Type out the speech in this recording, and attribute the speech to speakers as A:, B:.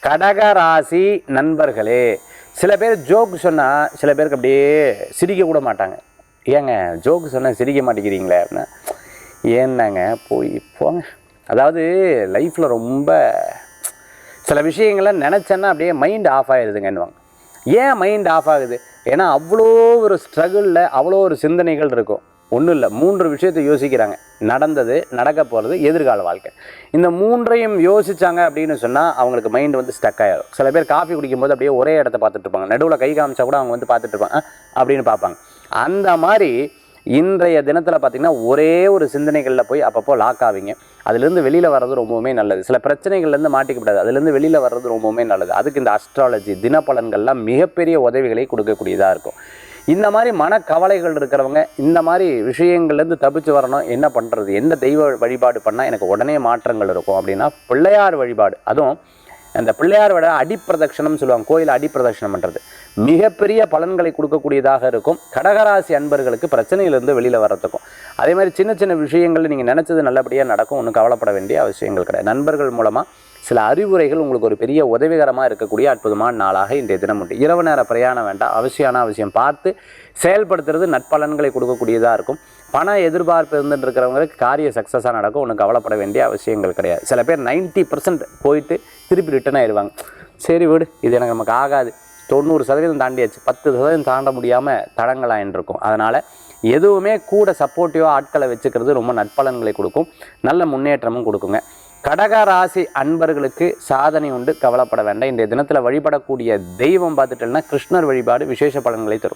A: கடக ராசி நண்பர்களே, சில பேர் ஜோக் சொன்னால் சில பேருக்கு அப்படியே சிரிக்க கூட மாட்டாங்க. ஏங்க ஜோக்கு சொன்னால் சிரிக்க மாட்டேங்கிறீங்களே அப்படின்னா, ஏன்னாங்க போய் போங்க. அதாவது லைஃப்பில் ரொம்ப சில விஷயங்களை நினச்சேன்னா அப்படியே மைண்ட் ஆஃப் ஆகிடுதுங்கன்னுவாங்க. ஏன் மைண்ட் ஆஃப் ஆகுது? ஏன்னா அவ்வளோ ஒரு ஸ்ட்ரகிளில் அவ்வளோ ஒரு சிந்தனைகள் இருக்கும். ஒன்றும் இல்லை, 3 விஷயத்தை யோசிக்கிறாங்க. நடந்தது, நடக்க போகிறது, எதிர்கால வாழ்க்கை. இந்த 3ஐயும் யோசித்தாங்க அப்படின்னு சொன்னால் அவங்களுக்கு மைண்ட் வந்து ஸ்டக் ஆகிடும். சில பேர் காஃபி குடிக்கும்போது அப்படியே ஒரே இடத்த பார்த்துட்டு இருப்பாங்க. நடுவில் கை காமிச்சா கூட அவங்க வந்து பார்த்துட்டு இருப்பாங்க அப்படின்னு பார்ப்பாங்க. அந்த மாதிரி இன்றைய தினத்தில் பார்த்திங்கன்னா ஒரே ஒரு சிந்தனைகளில் போய் அப்பப்போ லாக் ஆவீங்க. அதுலேருந்து வெளியில் வர்றது ரொம்பவுமே நல்லது. சில பிரச்சனைகள்லேருந்து மாட்டிக்கப்படாது, அதுலேருந்து வெளியில் வர்றது ரொம்பவுமே நல்லது. அதுக்கு இந்த அஸ்ட்ராலஜி தினப்பலன்கள்லாம் மிகப்பெரிய உதவிகளை கொடுக்கக்கூடியதாக இருக்கும். இந்த மாதிரி மனக்கவலைகள் இருக்கிறவங்க இந்த மாதிரி விஷயங்கள்லேருந்து தப்பிச்சு வரணும். என்ன பண்ணுறது, எந்த தெய்வ வழிபாடு பண்ணால் எனக்கு உடனே மாற்றங்கள் இருக்கும் அப்படின்னா பிள்ளையார் வழிபாடு. அதுவும் அந்த பிள்ளையார் விட அடிப்பிரதட்சணம் சொல்லுவாங்க, கோயில் அடிப்பிரதட்சணம் பண்ணுறது மிகப்பெரிய பலன்களை கொடுக்கக்கூடியதாக இருக்கும். கடகராசி அன்பர்களுக்கு பிரச்சனையிலிருந்து வெளியில் வர்றதுக்கும் அதே மாதிரி சின்ன சின்ன விஷயங்கள் நீங்கள் நினச்சது நல்லபடியாக நடக்கும். ஒன்றும் கவலைப்பட வேண்டிய அவசியங்கள் கிடையாது. நண்பர்கள் மூலமாக சில அறிவுரைகள் உங்களுக்கு ஒரு பெரிய உதவிகரமாக இருக்கக்கூடிய அற்புதமான நாளாக இன்றைய தினம் உண்டு. இரவு நேர பிரயாணம் வேண்டாம், அவசியம் பார்த்து செயல்படுத்துறது நட்பலன்களை கொடுக்கக்கூடியதாக இருக்கும். பண எதிர்பார்ப்பு இருந்துருக்கிறவங்களுக்கு காரிய சக்ஸஸாக நடக்கும். ஒன்றும் கவலைப்பட வேண்டிய அவசியங்கள் கிடையாது. சில பேர் 90% போயிட்டு திருப்பி ரிட்டர்ன் ஆயிடுவாங்க. சரி விடு, இது எனக்கு நமக்கு ஆகாது. 90% தாண்டியாச்சு, 10% தாண்ட முடியாமல் தடங்களாயின்றிருக்கும். அதனால் எதுவுமே கூட சப்போர்ட்டிவாக ஆட்களை வச்சுக்கிறது ரொம்ப நட்பலன்களை கொடுக்கும், நல்ல முன்னேற்றமும் கொடுக்குங்க. கடக ராசி அன்பர்களுக்கு சாதனை உண்டு, கவலைப்பட வேண்டாம். இன்றைய தினத்தில் வழிபடக்கூடிய தெய்வம் பார்த்துட்டோம்னா கிருஷ்ணர் வழிபாடு விசேஷ பலன்களை தரும்.